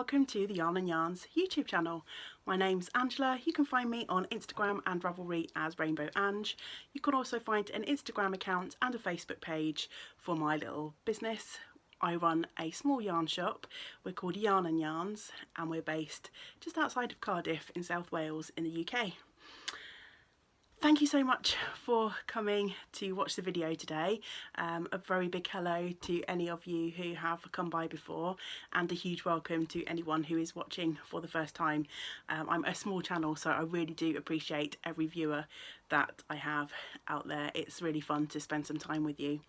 welcome to the Yarn and Yarns YouTube channel. My name's Angela. You can find me on Instagram and Ravelry as Rainbow Ange. You can also find an Instagram account and a Facebook page for my little business. I run a small yarn shop. We're called Yarn and Yarns and we're based just outside of Cardiff in South Wales in the UK. Thank you so much for coming to watch the video today. A very big hello to any of you who have come by before, and a huge welcome to anyone who is watching for the first time. I'm a small channel, so I really do appreciate every viewer that I have out there. It's really fun to spend some time with you.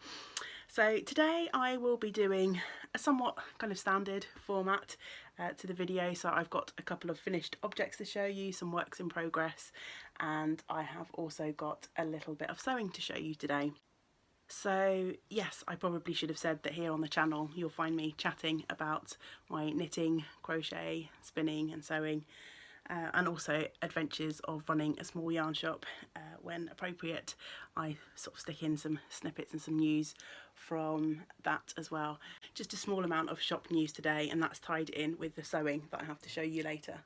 So today I will be doing a somewhat kind of standard format to the video. So I've got a couple of finished objects to show you, some works in progress, and I have also got a little bit of sewing to show you today. So yes, I probably should have said that here on the channel you'll find me chatting about my knitting, crochet, spinning and sewing, and also adventures of running a small yarn shop. When appropriate, I sort of stick in some snippets and some news from that as well. Just a small amount of shop news today, and that's tied in with the sewing that I have to show you later.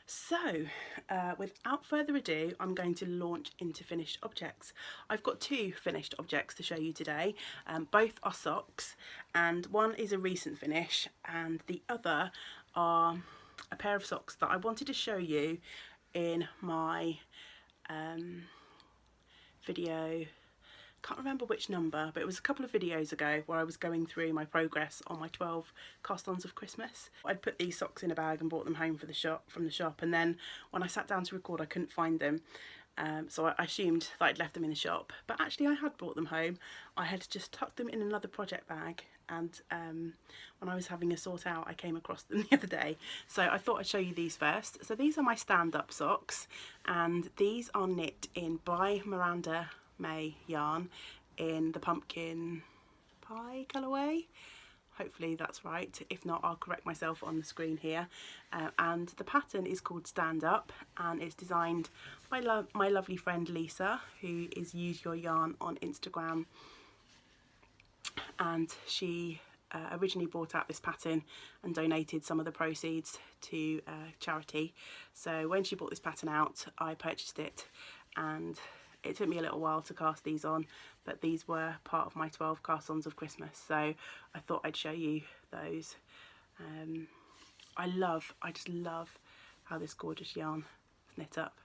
So without further ado, I'm going to launch into finished objects. I've got two finished objects to show you today. Both are socks, and one is a recent finish and the other are a pair of socks that I wanted to show you in my video. Can't remember which number, but it was a couple of videos ago where I was going through my progress on my 12 cast-ons of Christmas. I'd put these socks in a bag and brought them home from the shop, and then when I sat down to record I couldn't find them. So I assumed that I'd left them in the shop, but actually I had brought them home. I had just tucked them in another project bag, and when I was having a sort out I came across them the other day. So I thought I'd show you these first. So these are my stand-up socks, and these are knit in by Miranda May yarn in the pumpkin pie colourway. Hopefully that's right. If not, I'll correct myself on the screen here. And the pattern is called Stand Up, and it's designed by my lovely friend Lisa, who is Use Your Yarn on Instagram. And she originally brought out this pattern and donated some of the proceeds to charity. So when she brought this pattern out, I purchased it, and it took me a little while to cast these on, but these were part of my 12 cast-ons of Christmas, so I thought I'd show you those. I just love how this gorgeous yarn is knit up.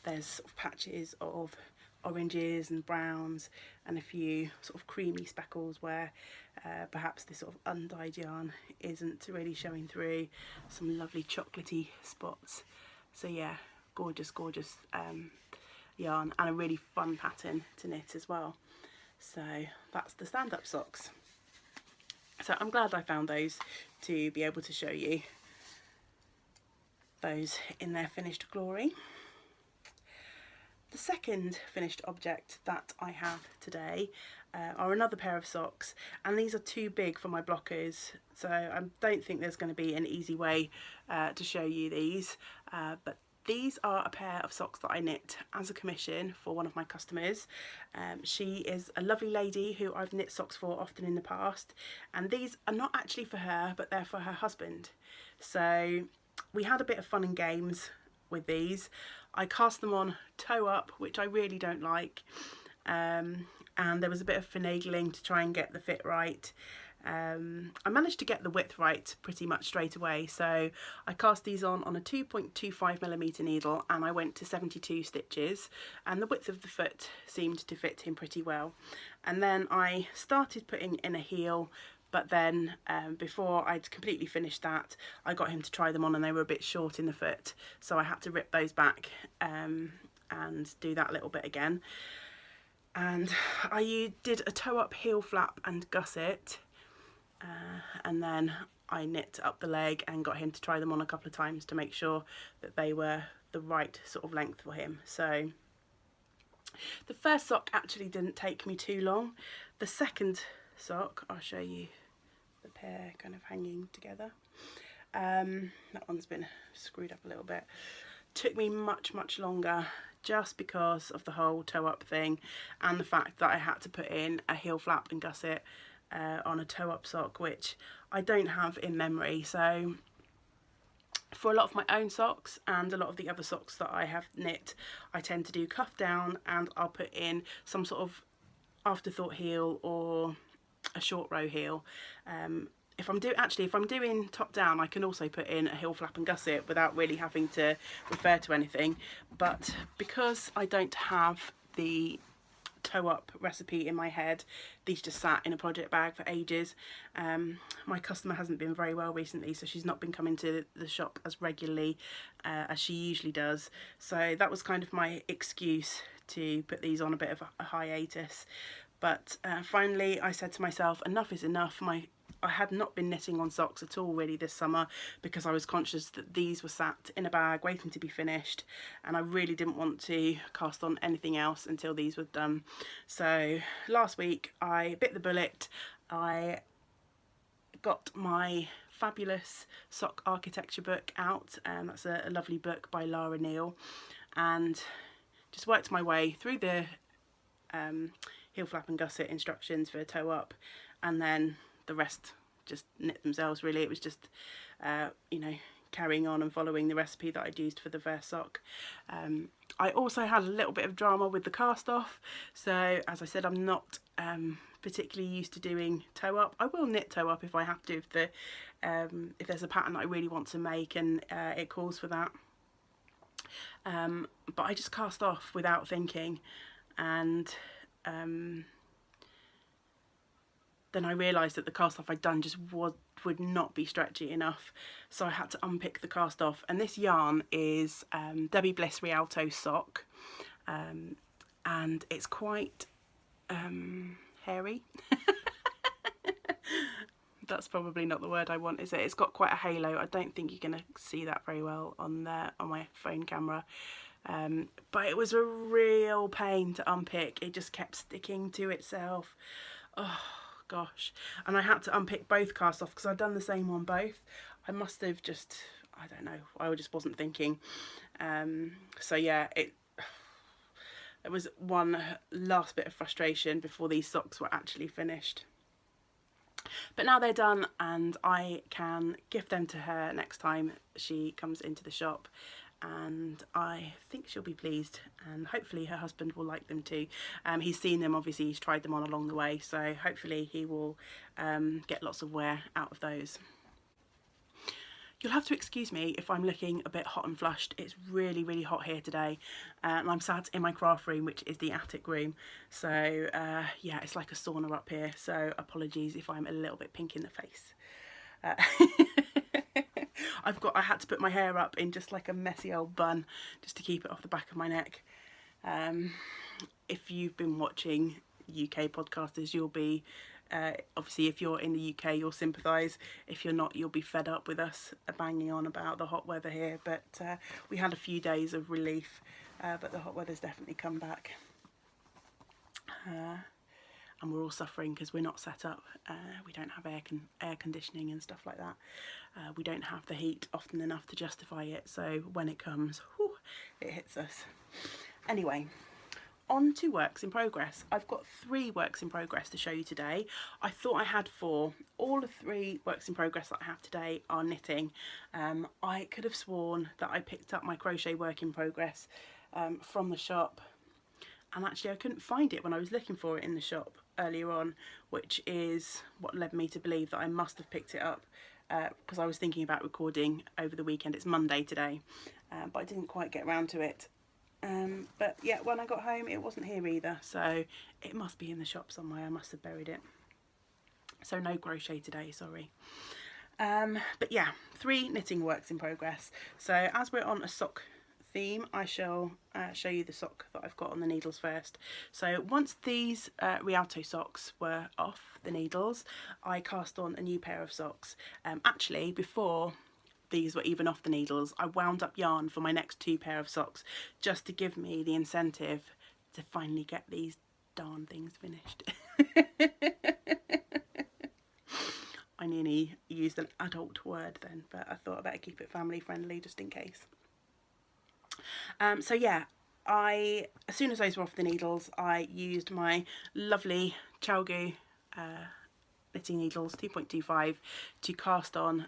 There's sort of patches of oranges and browns and a few sort of creamy speckles where perhaps this sort of undyed yarn isn't really showing through. Some lovely chocolatey spots. So yeah, gorgeous yarn, and a really fun pattern to knit as well. So that's the stand-up socks. So I'm glad I found those to be able to show you those in their finished glory. The second finished object that I have today are another pair of socks, and these are too big for my blockers, so I don't think there's going to be an easy way to show you these, but these are a pair of socks that I knit as a commission for one of my customers. She is a lovely lady who I've knit socks for often in the past, and these are not actually for her, but they're for her husband. So we had a bit of fun and games with these. I cast them on toe up, which I really don't like, and there was a bit of finagling to try and get the fit right. I managed to get the width right pretty much straight away, so I cast these on a 2.25mm needle, and I went to 72 stitches, and the width of the foot seemed to fit him pretty well. And then I started putting in a heel, but then before I'd completely finished that, I got him to try them on, and they were a bit short in the foot, so I had to rip those back and do that little bit again. And I did a toe up, heel flap and gusset. And then I knit up the leg and got him to try them on a couple of times to make sure that they were the right sort of length for him. So the first sock actually didn't take me too long. The second sock, I'll show you the pair kind of hanging together. That one's been screwed up a little bit. Took me much longer, just because of the whole toe up thing and the fact that I had to put in a heel flap and gusset on a toe up sock, which I don't have in memory. So For a lot of my own socks and a lot of the other socks that I have knit, I tend to do cuff down, and I'll put in some sort of afterthought heel or a short row heel. If I'm doing top down, I can also put in a heel flap and gusset without really having to refer to anything. But because I don't have the toe up recipe in my head, these just sat in a project bag for ages. My customer hasn't been very well recently, so she's not been coming to the shop as regularly as she usually does, so that was kind of my excuse to put these on a bit of a hiatus. But finally I said to myself, enough is enough. I had not been knitting on socks at all really this summer, because I was conscious that these were sat in a bag waiting to be finished, and I really didn't want to cast on anything else until these were done. So last week I bit the bullet. I got my fabulous sock architecture book out, and that's a lovely book by Lara Neal, and just worked my way through the heel flap and gusset instructions for toe up, and then the rest just knit themselves really. It was just you know, carrying on and following the recipe that I'd used for the first sock. I also had a little bit of drama with the cast off, so as I said, I'm not particularly used to doing toe up. I will knit toe up if I have to, if there's a pattern that I really want to make and it calls for that. But I just cast off without thinking, and then I realised that the cast off I'd done just would not be stretchy enough, so I had to unpick the cast off. And this yarn is Debbie Bliss Rialto sock, and it's quite hairy. That's probably not the word I want, is it? It's got quite a halo. I don't think you're going to see that very well on my phone camera. But it was a real pain to unpick. It just kept sticking to itself. Oh gosh. And I had to unpick both cast off because I'd done the same on both. I must have just, I don't know, I just wasn't thinking. So yeah, it was one last bit of frustration before these socks were actually finished. But now they're done, and I can gift them to her next time she comes into the shop, and I think she'll be pleased, and hopefully her husband will like them too. He's seen them, obviously he's tried them on along the way, so hopefully he will get lots of wear out of those. You'll have to excuse me if I'm looking a bit hot and flushed. It's really, really hot here today, and I'm sat in my craft room, which is the attic room. So yeah, it's like a sauna up here, so apologies if I'm a little bit pink in the face. I had to put my hair up in just like a messy old bun just to keep it off the back of my neck. If you've been watching UK podcasters, you'll be obviously, if you're in the UK, you'll sympathise. If you're not, you'll be fed up with us banging on about the hot weather here. But we had a few days of relief, but the hot weather's definitely come back. And we're all suffering because we're not set up. We don't have air conditioning and stuff like that. We don't have the heat often enough to justify it. So when it comes, whew, it hits us. Anyway, on to works in progress. I've got 3 works in progress to show you today. I thought I had 4. All the 3 works in progress that I have today are knitting. I could have sworn that I picked up my crochet work in progress from the shop, and actually I couldn't find it when I was looking for it in the shop earlier on, which is what led me to believe that I must have picked it up because I was thinking about recording over the weekend. It's Monday today, but I didn't quite get around to it. But yeah, when I got home it wasn't here either, so it must be in the shop somewhere. I must have buried it. So no crochet today, sorry. But yeah, 3 knitting works in progress. So as we're on a sock theme, I shall show you the sock that I've got on the needles first. So once these Rialto socks were off the needles, I cast on a new pair of socks. Actually, before these were even off the needles, I wound up yarn for my next 2 pair of socks just to give me the incentive to finally get these darn things finished. I nearly used an adult word then, but I thought I'd better keep it family friendly just in case. So yeah, as soon as those were off the needles, I used my lovely Chalgu knitting needles 2.25 to cast on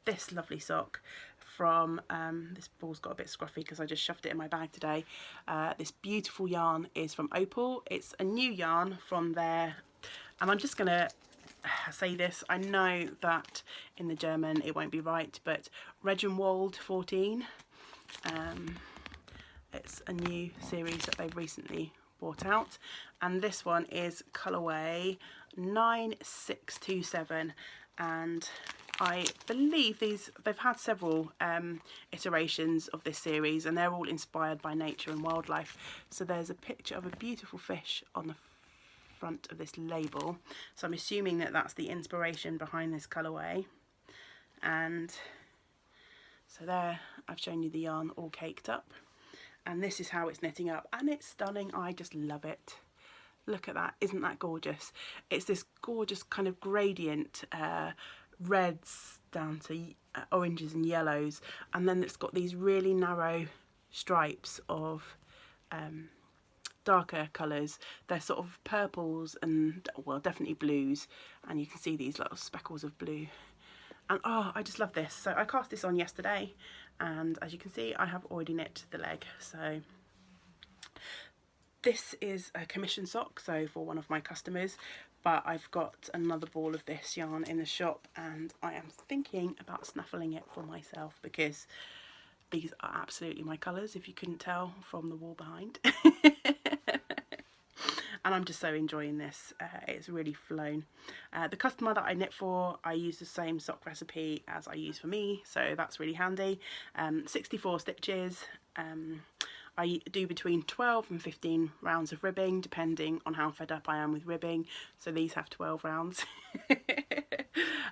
this lovely sock from, this ball's got a bit scruffy because I just shoved it in my bag today. This beautiful yarn is from Opal. It's a new yarn from there, and I'm just gonna say this, I know that in the German it won't be right, but Regenwald 14. It's a new series that they've recently brought out, and this one is colourway 9627, and I believe they've had several iterations of this series, and they're all inspired by nature and wildlife. So there's a picture of a beautiful fish on the front of this label, so I'm assuming that that's the inspiration behind this colourway. And so there, I've shown you the yarn all caked up, and this is how it's knitting up, and it's stunning. I just love it. Look at that, isn't that gorgeous? It's this gorgeous kind of gradient, reds down to oranges and yellows, and then it's got these really narrow stripes of darker colours. They're sort of purples and, well, definitely blues, and you can see these little speckles of blue. And oh, I just love this. So I cast this on yesterday, and as you can see, I have already knit the leg. So this is a commission sock, so for one of my customers, but I've got another ball of this yarn in the shop, and I am thinking about snuffling it for myself because these are absolutely my colours, if you couldn't tell from the wall behind. And I'm just so enjoying this. It's really flown. The customer that I knit for, I use the same sock recipe as I use for me, so that's really handy. 64 stitches. I do between 12 and 15 rounds of ribbing, depending on how fed up I am with ribbing. So these have 12 rounds.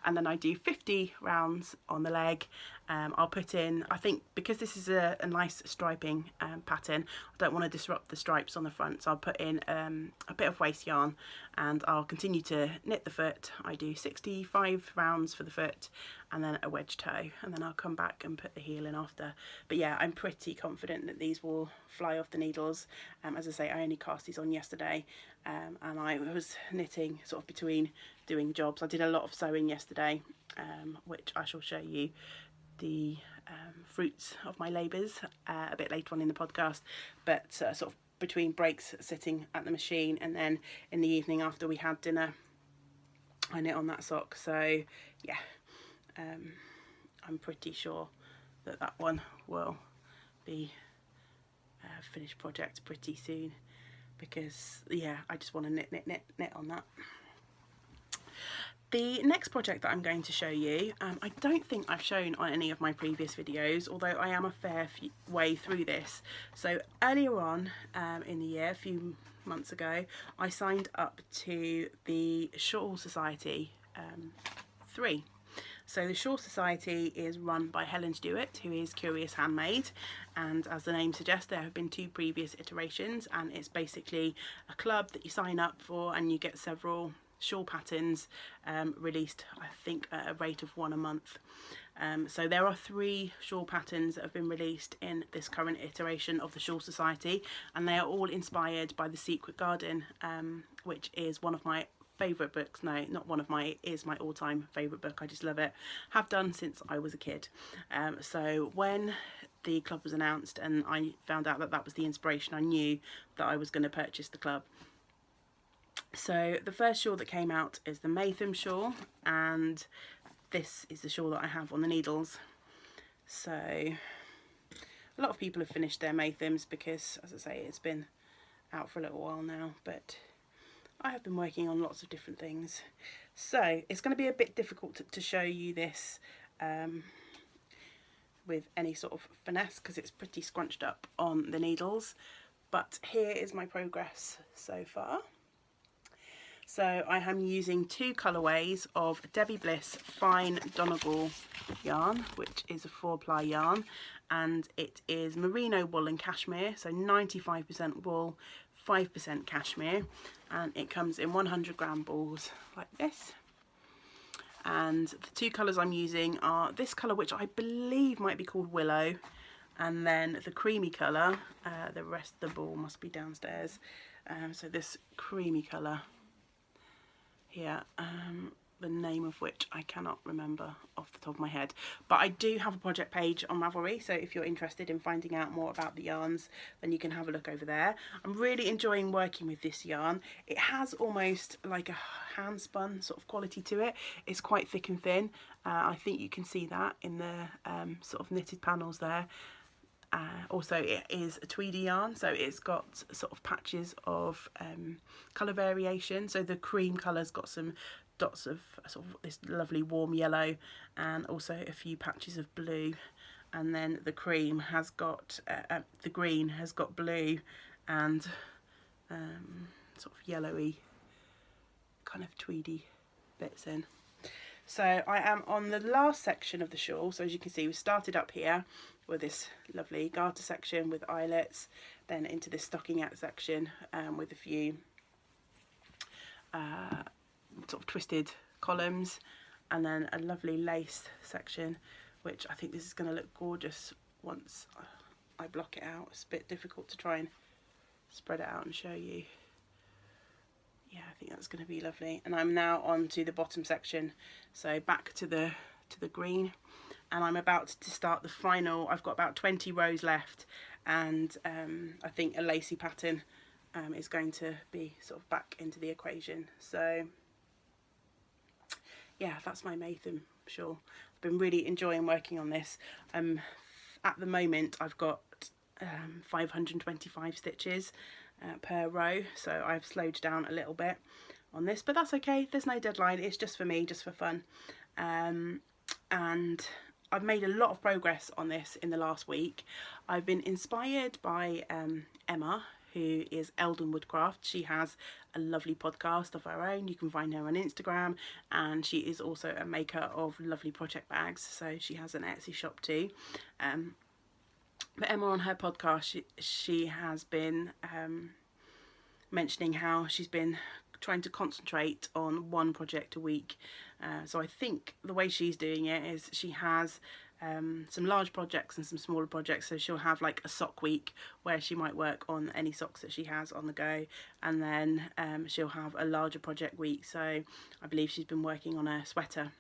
And then I do 50 rounds on the leg. I'll put in, I think because this is a nice striping pattern, I don't want to disrupt the stripes on the front, so I'll put in a bit of waste yarn, and I'll continue to knit the foot. I do 65 rounds for the foot, and then a wedge toe, and then I'll come back and put the heel in after. But yeah, I'm pretty confident that these will fly off the needles. As I say, I only cast these on yesterday, and I was knitting sort of between doing jobs. I did a lot of sewing yesterday, which I shall show you the fruits of my labours a bit later on in the podcast, but sort of between breaks sitting at the machine, and then in the evening after we had dinner I knit on that sock. So yeah, I'm pretty sure that that one will be a finished project pretty soon, because yeah, I just want to knit on that. The next project that I'm going to show you, I don't think I've shown on any of my previous videos, although I am a fair way through this. So earlier on in the year, a few months ago, I signed up to the Shawl Society 3. So the Shawl Society is run by Helen Stewart, who is Curious Handmade, and as the name suggests, there have been 2 previous iterations, and it's basically a club that you sign up for, and you get several shawl patterns released, I think at a rate of 1 a month. So there are 3 shawl patterns that have been released in this current iteration of the Shawl Society, and they are all inspired by The Secret Garden, which is one of my favourite books. No, not one of my, it is my all-time favourite book. I just love it. Have done since I was a kid. So when the club was announced and I found out that that was the inspiration, I knew that I was going to purchase the club. So the first shawl that came out is the Maytham shawl, and this is the shawl that I have on the needles. So a lot of people have finished their Maythams because, as I say, it's been out for a little while now, but I have been working on lots of different things. So it's going to be a bit difficult to show you this with any sort of finesse because it's pretty scrunched up on the needles, but here is my progress so far. So I am using 2 colourways of Debbie Bliss Fine Donegal yarn, which is a 4-ply yarn, and it is merino wool and cashmere, so 95% wool, 5% cashmere, and it comes in 100-gram balls like this. And the 2 colours I'm using are this colour, which I believe might be called Willow, and then the creamy colour. The rest of the ball must be downstairs. So this creamy colour here, the name of which I cannot remember off the top of my head, but I do have a project page on Ravelry, so if you're interested in finding out more about the yarns, then you can have a look over there. I'm really enjoying working with this yarn. It has almost like a hand spun sort of quality to it. It's quite thick and thin. I think you can see that in the sort of knitted panels there. Also, it is a tweedy yarn, so it's got sort of patches of colour variation. So the cream colour's got some dots of sort of this lovely warm yellow, and also a few patches of blue. And then the cream has got, the green has got blue and sort of yellowy kind of tweedy bits in. So I am on the last section of the shawl. So as you can see, we started up here with this lovely garter section with eyelets, then into this stocking out section with a few sort of twisted columns, and then a lovely lace section, which I think this is going to look gorgeous once I block it out. It's a bit difficult to try and spread it out and show you. Yeah, I think that's going to be lovely. And I'm now on to the bottom section, so back to the green, and I'm about to start the final. I've got about 20 rows left, and I think a lacy pattern is going to be sort of back into the equation. So yeah, that's my Maytham shawl. I've been really enjoying working on this. At the moment I've got 525 stitches per row, so I've slowed down a little bit on this, but that's okay. There's no deadline, it's just for me, just for fun. And I've made a lot of progress on this in the last week. I've been inspired by Emma, who is Eldon Woodcraft. She has a lovely podcast of her own. You can find her on Instagram, and she is also a maker of lovely project bags, so she has an Etsy shop too. But Emma, on her podcast, she has been mentioning how she's been trying to concentrate on one project a week. So I think the way she's doing it is she has some large projects and some smaller projects. So she'll have like a sock week where she might work on any socks that she has on the go, and then she'll have a larger project week. So I believe she's been working on a sweater.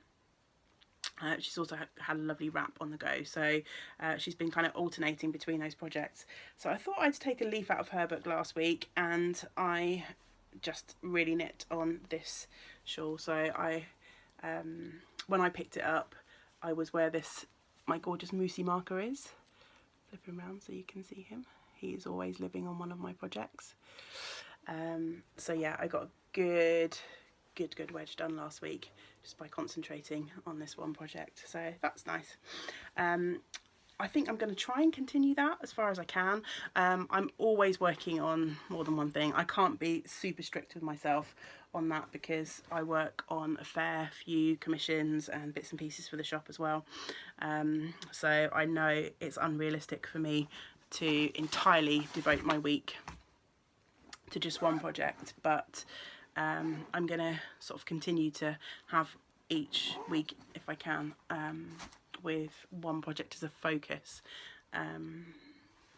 She's also had a lovely wrap on the go, so she's been kind of alternating between those projects. So I thought I'd take a leaf out of her book last week, and I just really knit on this shawl. So I when I picked it up, I was where my gorgeous Moosey marker is. Flip him around so you can see him. He is always living on one of my projects. So yeah, I got a good wedge done last week just by concentrating on this one project, so that's nice. I think I'm going to try and continue that as far as I can. I'm always working on more than one thing. I can't be super strict with myself on that because I work on a fair few commissions and bits and pieces for the shop as well. So I know it's unrealistic for me to entirely devote my week to just one project, but I'm going to sort of continue to have each week, if I can, with one project as a focus.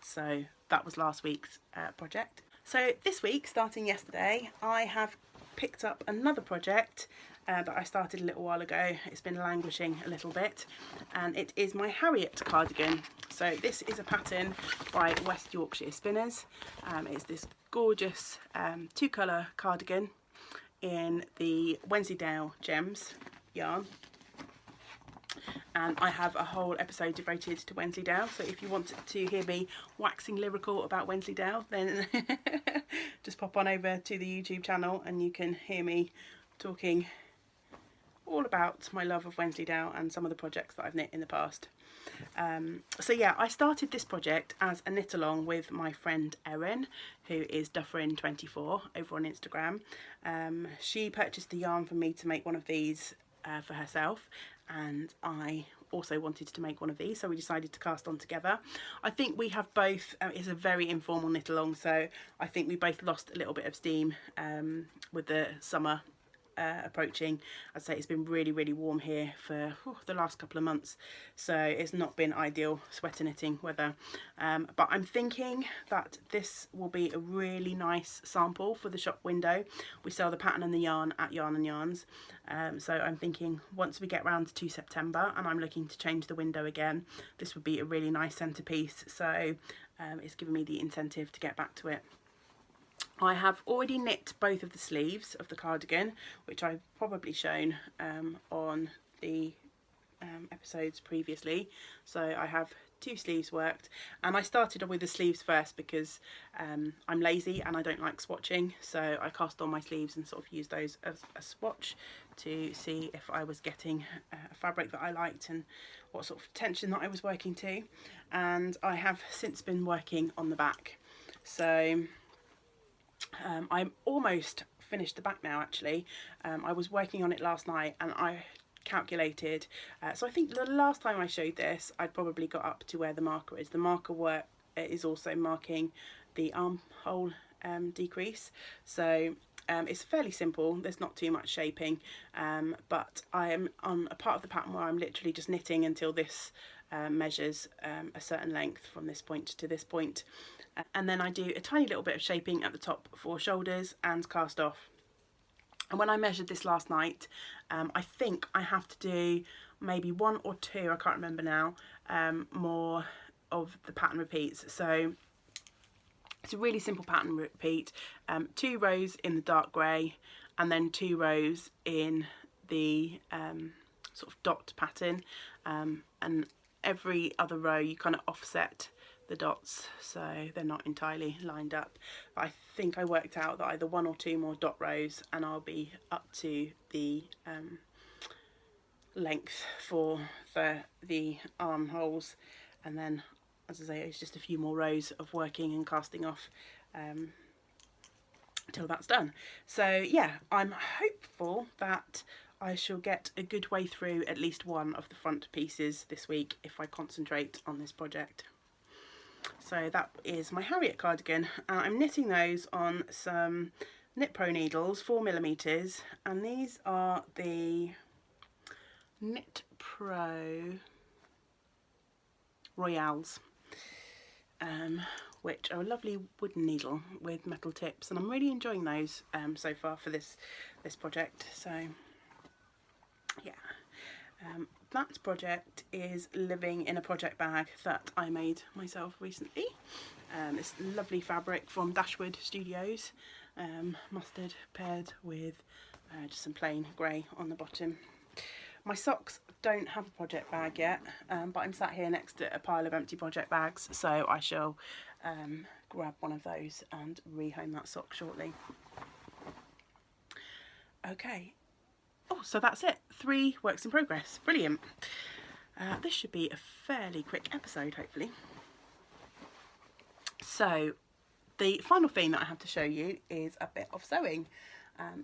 So that was last week's project. So this week, starting yesterday, I have picked up another project that I started a little while ago. It's been languishing a little bit, and it is my Harriet cardigan. So this is a pattern by West Yorkshire Spinners. It's this gorgeous two-colour cardigan in the Wensleydale Gems yarn, and I have a whole episode devoted to Wensleydale, so if you want to hear me waxing lyrical about Wensleydale, then just pop on over to the YouTube channel and you can hear me talking all about my love of Wensleydale and some of the projects that I've knit in the past. So yeah, I started this project as a knit along with my friend Erin, who is Dufferin24 over on Instagram. She purchased the yarn for me to make one of these for herself, and I also wanted to make one of these, so we decided to cast on together. I think we have both, it's a very informal knit along, so I think we both lost a little bit of steam with the summer approaching. I'd say it's been really warm here for the last couple of months, so it's not been ideal sweater knitting weather, but I'm thinking that this will be a really nice sample for the shop window. We sell the pattern and the yarn at Yarn and Yarns, so I'm thinking once we get round to September and I'm looking to change the window again, this would be a really nice centrepiece, so it's given me the incentive to get back to it. I have already knit both of the sleeves of the cardigan, which I've probably shown on the episodes previously. So I have 2 sleeves worked, and I started with the sleeves first because I'm lazy and I don't like swatching, so I cast on my sleeves and sort of used those as a swatch to see if I was getting a fabric that I liked and what sort of tension that I was working to. And I have since been working on the back, so I'm almost finished the back now actually. I was working on it last night and I calculated, so I think the last time I showed this I'd probably got up to where the marker is. The marker work is also marking the armhole decrease, so it's fairly simple, there's not too much shaping, but I am on a part of the pattern where I'm literally just knitting until this measures a certain length from this point to this point. And then I do a tiny little bit of shaping at the top for shoulders and cast off. And when I measured this last night, I think I have to do maybe 1 or 2, I can't remember now, more of the pattern repeats. So it's a really simple pattern repeat, 2 rows in the dark grey and then 2 rows in the sort of dot pattern, and every other row you kind of offset the dots so they're not entirely lined up. But I think I worked out that either 1 or 2 more dot rows and I'll be up to the length for the armholes, and then, as I say, it's just a few more rows of working and casting off till that's done. So yeah, I'm hopeful that I shall get a good way through at least one of the front pieces this week if I concentrate on this project. So that is my Harriet cardigan. I'm knitting those on some Knit Pro needles, 4mm, and these are the Knit Pro Royales, which are a lovely wooden needle with metal tips, and I'm really enjoying those so far for this project. So yeah, that project is living in a project bag that I made myself recently. It's lovely fabric from Dashwood Studios, mustard paired with just some plain grey on the bottom. My socks don't have a project bag yet, but I'm sat here next to a pile of empty project bags, so I shall grab one of those and rehome that sock shortly. Okay. Oh, so that's it. 3 works in progress. Brilliant. This should be a fairly quick episode, hopefully. So the final thing that I have to show you is a bit of sewing.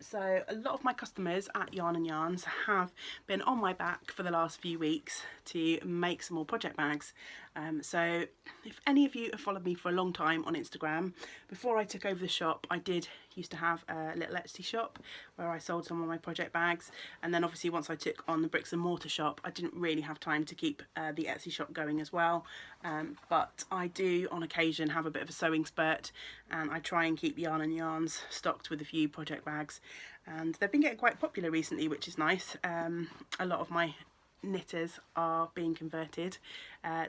So a lot of my customers at Yarn and Yarns have been on my back for the last few weeks to make some more project bags. So if any of you have followed me for a long time on Instagram, before I took over the shop I used to have a little Etsy shop where I sold some of my project bags, and then obviously once I took on the bricks and mortar shop I didn't really have time to keep the Etsy shop going as well, but I do on occasion have a bit of a sewing spurt, and I try and keep Yarn and Yarns stocked with a few project bags, and they've been getting quite popular recently, which is nice. A lot of my knitters are being converted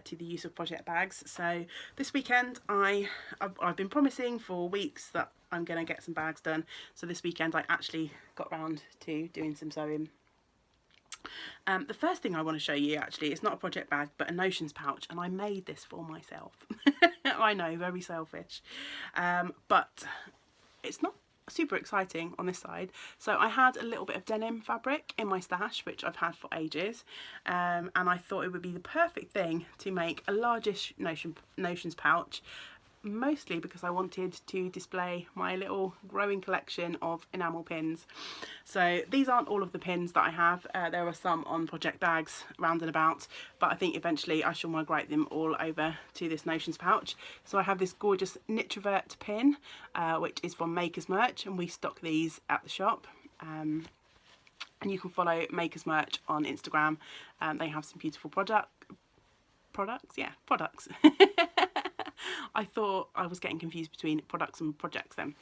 to the use of project bags. So this weekend I've been promising for weeks that I'm going to get some bags done, so this weekend I actually got round to doing some sewing. The first thing I want to show you actually is not a project bag but a notions pouch, and I made this for myself. I know, very selfish, but it's not super exciting on this side. So I had a little bit of denim fabric in my stash, which I've had for ages, and I thought it would be the perfect thing to make a largish notions pouch, mostly because I wanted to display my little growing collection of enamel pins. So these aren't all of the pins that I have, there are some on project bags round and about, but I think eventually I shall migrate them all over to this notions pouch. So I have this gorgeous Knit Travert pin, which is from Maker's Merch, and we stock these at the shop. And you can follow Makers Merch on Instagram. They have some beautiful products. I thought I was getting confused between products and projects then.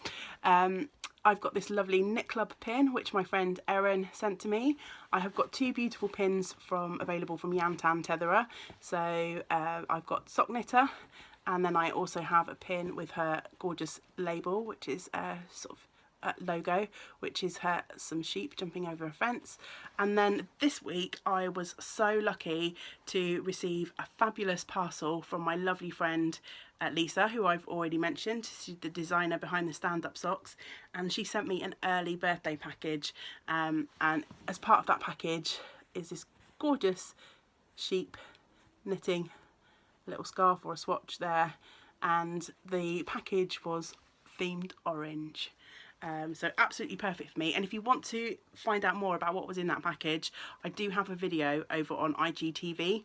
I've got this lovely Knit Club pin, which my friend Erin sent to me. I have got 2 beautiful pins available from Yantan Tetherer. So I've got Sock Knitter, and then I also have a pin with her gorgeous label, which is sort of logo, which is some sheep jumping over a fence. And then this week I was so lucky to receive a fabulous parcel from my lovely friend Lisa, who I've already mentioned. She's the designer behind the stand-up socks, and she sent me an early birthday package, and as part of that package is this gorgeous sheep knitting little scarf or a swatch there, and the package was themed orange. So absolutely perfect for me. And if you want to find out more about what was in that package, I do have a video over on IGTV.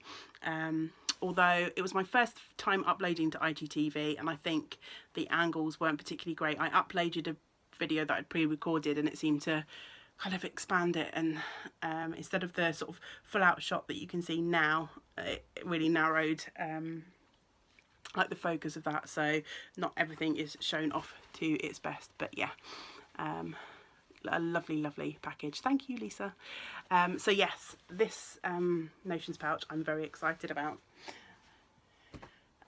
Although it was my first time uploading to IGTV, and I think the angles weren't particularly great. I uploaded a video that I'd pre-recorded, and it seemed to kind of expand it, and instead of the sort of full out shot that you can see now, it really narrowed like the focus of that, so not everything is shown off to its best. But yeah, a lovely package. Thank you, Lisa. So yes, this Notions pouch I'm very excited about.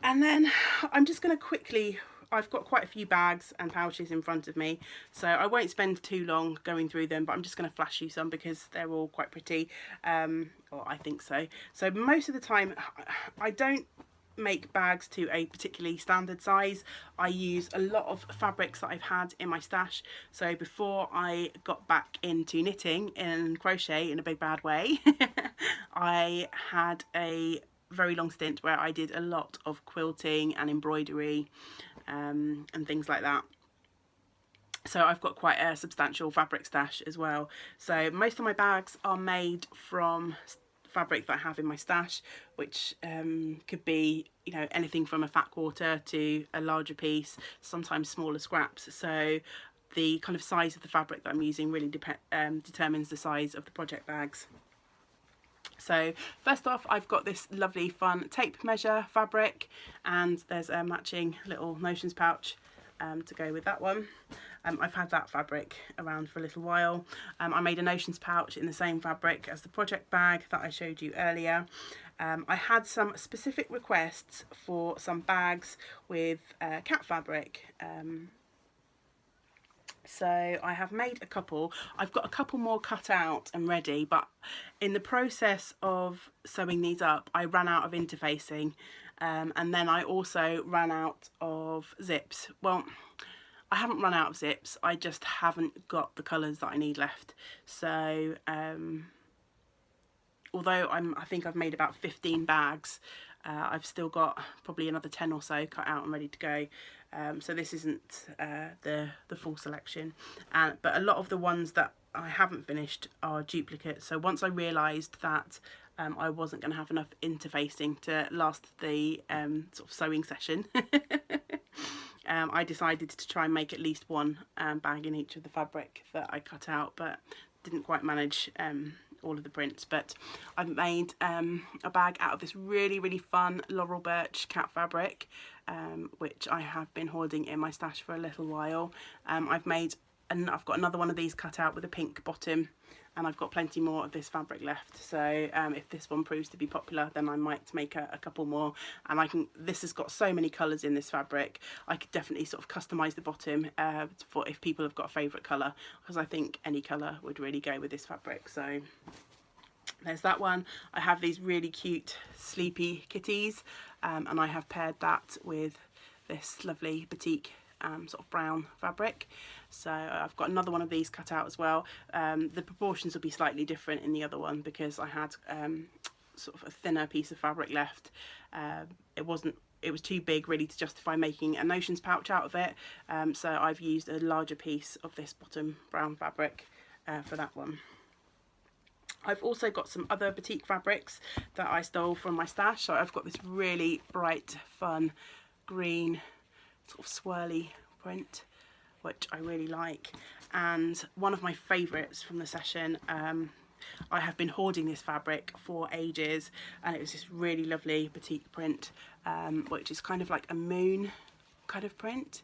And then I'm just going to quickly, I've got quite a few bags and pouches in front of me, so I won't spend too long going through them, but I'm just going to flash you some because they're all quite pretty, or I think so. So most of the time I don't make bags to a particularly standard size. I use a lot of fabrics that I've had in my stash. So before I got back into knitting and crochet in a big bad way, I had a very long stint where I did a lot of quilting and embroidery and things like that. So I've got quite a substantial fabric stash as well. So most of my bags are made from fabric that I have in my stash, which could be, you know, anything from a fat quarter to a larger piece, sometimes smaller scraps. So the kind of size of the fabric that I'm using really determines the size of the project bags. So first off, I've got this lovely fun tape measure fabric, and there's a matching little Notions pouch to go with that one. I've had that fabric around for a little while. I made a Notions pouch in the same fabric as the project bag that I showed you earlier. I had some specific requests for some bags with cat fabric. So I have made a couple. I've got a couple more cut out and ready, but in the process of sewing these up, I ran out of interfacing, and then I also ran out of zips. Well, I haven't run out of zips, I just haven't got the colours that I need left. So although I think I've made about 15 bags, I've still got probably another 10 or so cut out and ready to go. So this isn't the full selection, but a lot of the ones that I haven't finished are duplicates. So once I realised that I wasn't going to have enough interfacing to last the sort of sewing session, I decided to try and make at least one bag in each of the fabric that I cut out, but didn't quite manage all of the prints. But I've made a bag out of this really fun Laurel Birch cat fabric, which I have been hoarding in my stash for a little while. I've got another one of these cut out with a pink bottom, and I've got plenty more of this fabric left. So if this one proves to be popular, then I might make a couple more. And this has got so many colours in this fabric, I could definitely sort of customise the bottom for if people have got a favourite colour, because I think any colour would really go with this fabric. So there's that one. I have these really cute sleepy kitties, and I have paired that with this lovely batik sort of brown fabric. So I've got another one of these cut out as well. The proportions will be slightly different in the other one because I had sort of a thinner piece of fabric left. It was too big really to justify making a Notions pouch out of it, so I've used a larger piece of this bottom brown fabric for that one. I've also got some other batik fabrics that I stole from my stash. So I've got this really bright, fun, green, sort of swirly print which I really like. And one of my favourites from the session, I have been hoarding this fabric for ages, and it was this really lovely batik print, which is kind of like a moon kind of print.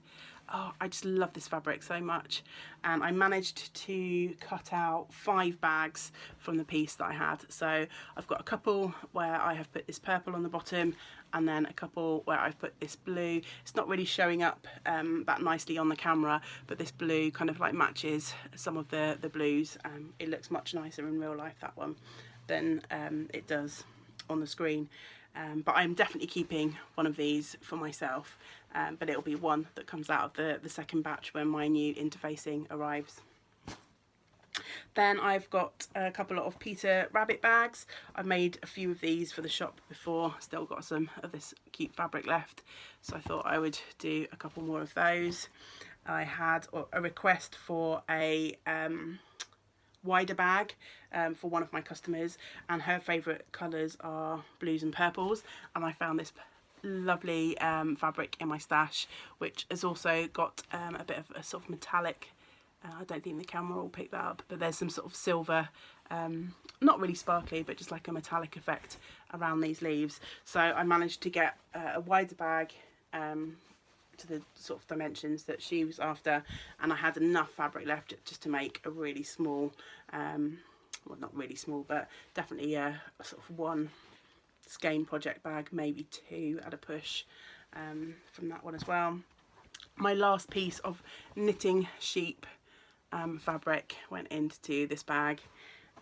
Oh, I just love this fabric so much, and I managed to cut out 5 bags from the piece that I had. So I've got a couple where I have put this purple on the bottom, and then a couple where I've put this blue. It's not really showing up that nicely on the camera, but this blue kind of like matches some of the blues. It looks much nicer in real life, that one, than it does on the screen. But I'm definitely keeping one of these for myself, but it'll be one that comes out of the second batch when my new interfacing arrives. Then I've got a couple of Peter Rabbit bags. I've made a few of these for the shop before, still got some of this cute fabric left, so I thought I would do a couple more of those. I had a request for a wider bag for one of my customers, and her favourite colours are blues and purples, and I found this lovely fabric in my stash, which has also got a bit of a sort of metallic, I don't think the camera will pick that up, but there's some sort of silver, not really sparkly, but just like a metallic effect around these leaves. So I managed to get a wider bag to the sort of dimensions that she was after, and I had enough fabric left just to make a really small, well, not really small, but definitely a sort of 1 skein project bag, maybe 2 at a push, from that one as well. My last piece of knitting sheep fabric went into this bag,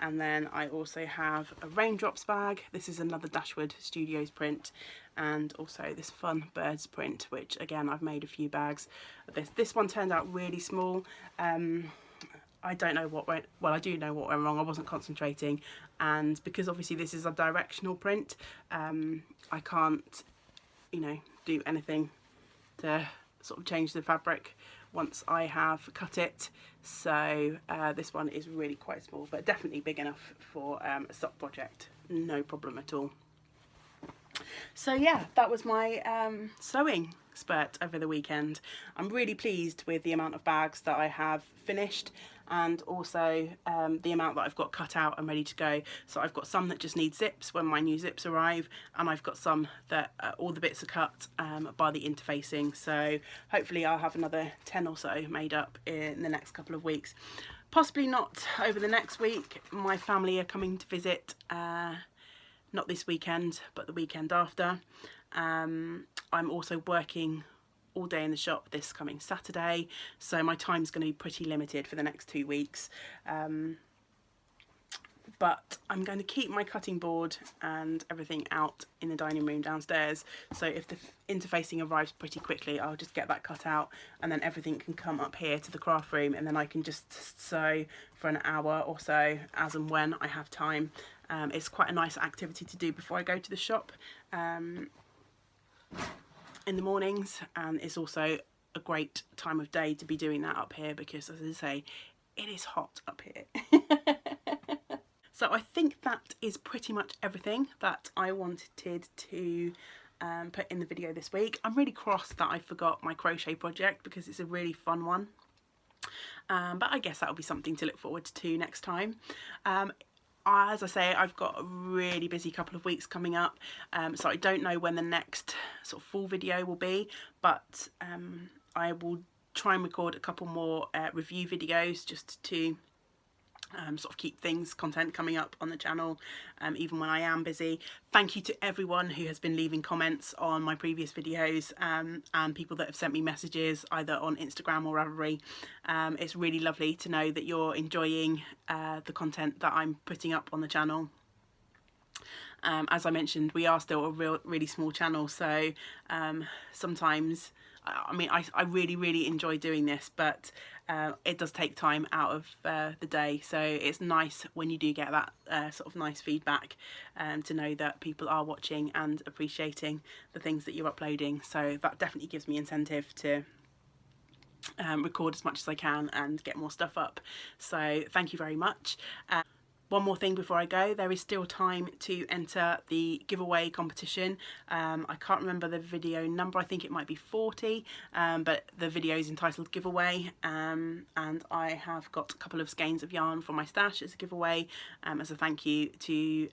and then I also have a raindrops bag. This is another Dashwood Studios print, and also this fun birds print, which again I've made a few bags of this. This one turned out really small. I don't know what went, well, I do know what went wrong. I wasn't concentrating, and because obviously this is a directional print, I can't, you know, do anything to sort of change the fabric once I have cut it. So this one is really quite small, but definitely big enough for a stock project, no problem at all. So yeah, that was my sewing spurt over the weekend. I'm really pleased with the amount of bags that I have finished, and also the amount that I've got cut out and ready to go. So I've got some that just need zips when my new zips arrive, and I've got some that all the bits are cut by the interfacing. So hopefully I'll have another 10 or so made up in the next couple of weeks. Possibly not over the next week. My family are coming to visit, not this weekend, but the weekend after. I'm also working all day in the shop this coming Saturday, so my time's going to be pretty limited for the next 2 weeks. But I'm going to keep my cutting board and everything out in the dining room downstairs, so if the interfacing arrives pretty quickly, I'll just get that cut out, and then everything can come up here to the craft room, and then I can just sew for an hour or so as and when I have time. It's quite a nice activity to do before I go to the shop in the mornings, and it's also a great time of day to be doing that up here, because as I say, it is hot up here. So I think that is pretty much everything that I wanted to put in the video this week. I'm really cross that I forgot my crochet project, because it's a really fun one, but I guess that'll be something to look forward to next time. As I say, I've got a really busy couple of weeks coming up, so I don't know when the next sort of full video will be, but I will try and record a couple more review videos just to sort of keep content coming up on the channel, even when I am busy. Thank you to everyone who has been leaving comments on my previous videos, and people that have sent me messages either on Instagram or Ravelry. It's really lovely to know that you're enjoying the content that I'm putting up on the channel. As I mentioned, we are still a really small channel, so sometimes, I mean, I really enjoy doing this, but it does take time out of the day, so it's nice when you do get that sort of nice feedback, to know that people are watching and appreciating the things that you're uploading. So that definitely gives me incentive to record as much as I can and get more stuff up. So thank you very much. One more thing before I go, there is still time to enter the giveaway competition. I can't remember the video number, I think it might be 40, but the video is entitled giveaway, and I have got a couple of skeins of yarn from my stash as a giveaway, as a thank you to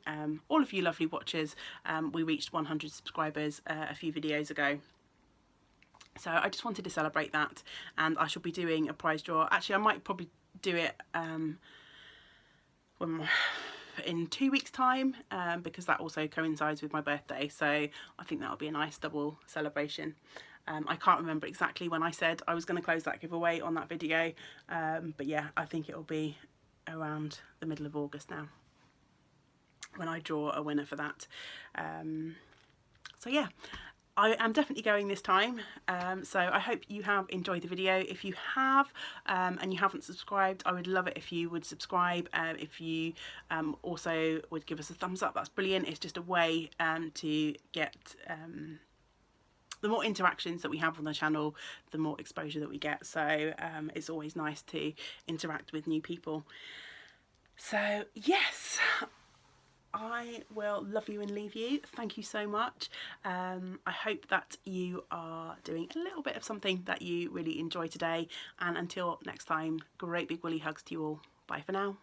all of you lovely watchers. We reached 100 subscribers a few videos ago. So I just wanted to celebrate that, and I shall be doing a prize draw. Actually, I might probably do it in 2 weeks time, because that also coincides with my birthday, so I think that'll be a nice double celebration. I can't remember exactly when I said I was going to close that giveaway on that video, but yeah, I think it'll be around the middle of August now when I draw a winner for that. So yeah, I am definitely going this time, so I hope you have enjoyed the video. If you have and you haven't subscribed, I would love it if you would subscribe. If you also would give us a thumbs up, that's brilliant. It's just a way to get the more interactions that we have on the channel, the more exposure that we get, so it's always nice to interact with new people. So yes, I will love you and leave you. Thank you so much. I hope that you are doing a little bit of something that you really enjoy today, and until next time, great big woolly hugs to you all. Bye for now.